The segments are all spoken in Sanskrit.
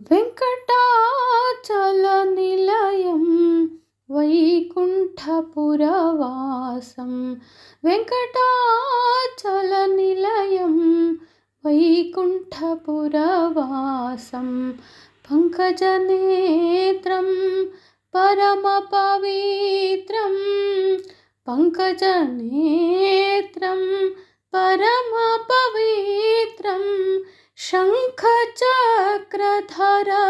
वेङ्कटाचलनिलयं वैकुण्ठपुरवासं वेङ्कटाचलनिलयं वैकुण्ठपुरवासं पङ्कजनेत्रं परमपवित्रं पङ्कजनेत्रं परमपवित्रं शङ्खचक्रधरा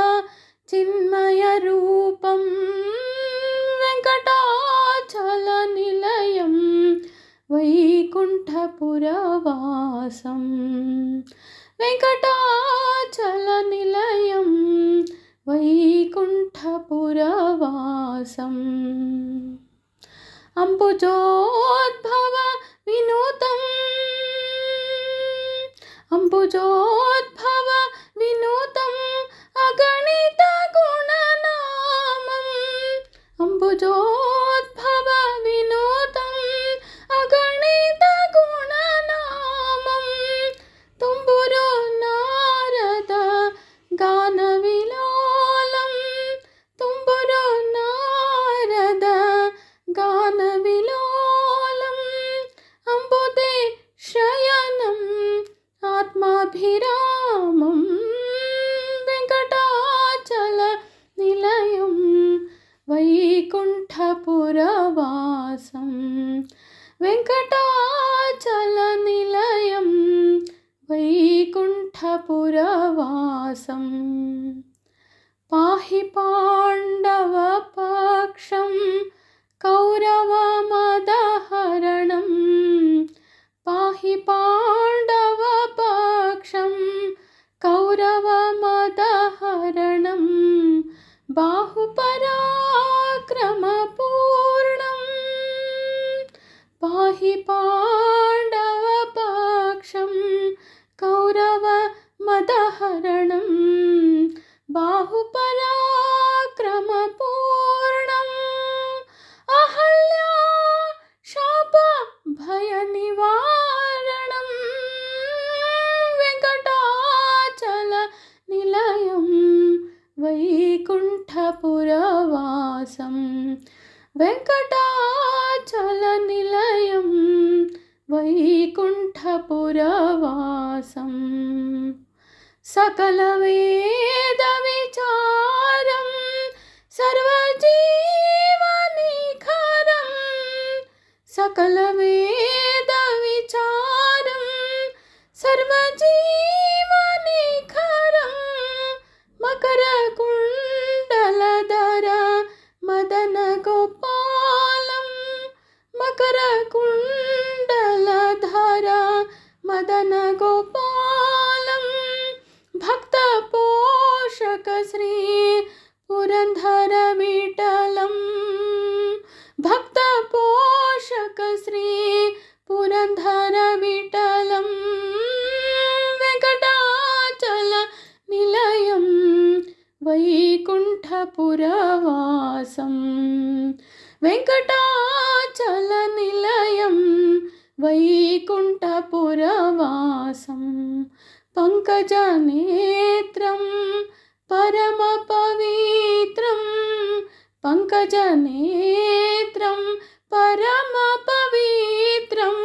चिन्मयरूपं वेङ्कटाचलनिलयं वैकुण्ठपुरवासं वेङ्कटाचलनिलयं वैकुण्ठपुरवासम् अम्बुजोद्भव विनुतम् अम्बुजोद्भव विनुतम् अगणित गुणनामम् अम्बुजोद्भव विनुतम् अगणित गुणनामम् तुम्बुरु नारद गानविलोलं तुम्बुरु नारद गानविलोलम् अम्बुदे शयनम् आत्माभिरामं वेङ्कटाचलनिलयं वैकुण्ठपुरवासं वेङ्कटाचलनिलयं वैकुण्ठपुरवासं पाहि पाण्डवपक्षं कौरवमदहरणं पाहि पाण्डवपक्षं कौरवमदहरणं बाहुपराक्रमपूर्णं पाहि पाण्डवपक्षं कौरवमदहरणं बाहुपराक्रमपूर्णम् अहल्या शापभयनिवारणं वेङ्कटाचलनिलयं वैकुण्ठपुरवासं वेङ्कटाचलनिलयं वैकुण्ठपुरवासं सकलवेदविचारं सर्वजीवनिखरं सकलवेदविचारं सर्वजीवनिखरं मकरकुण्डलधर मदनगोपालं मकरकुण्डलधर मदनगोपालं भक्तपोषक श्री पुरन्दरविठलं भक्तपोषक श्री पुरन्दरविठलं वेङ्कटाचलनिलयं वैकुण्ठपुरवासं वेङ्कटाचलनिलयं वैकुण्ठपुरवासं पङ्कजनेत्रं परमपवित्रं पङ्कजनेत्रं परमपवित्रं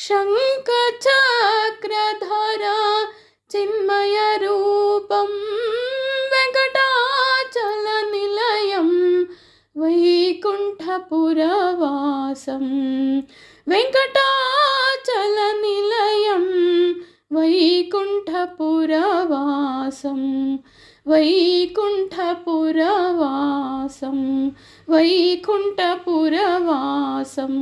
शङ्खचक्रधरा चिन्मयरूपं वेङ्कटाचलनिलयं वैकुण्ठपुरवासं वेङ्कटाचलनिलयं वैकुण्ठपुरवासं वैकुण्ठपुरवासं वैकुण्ठपुरवासम्।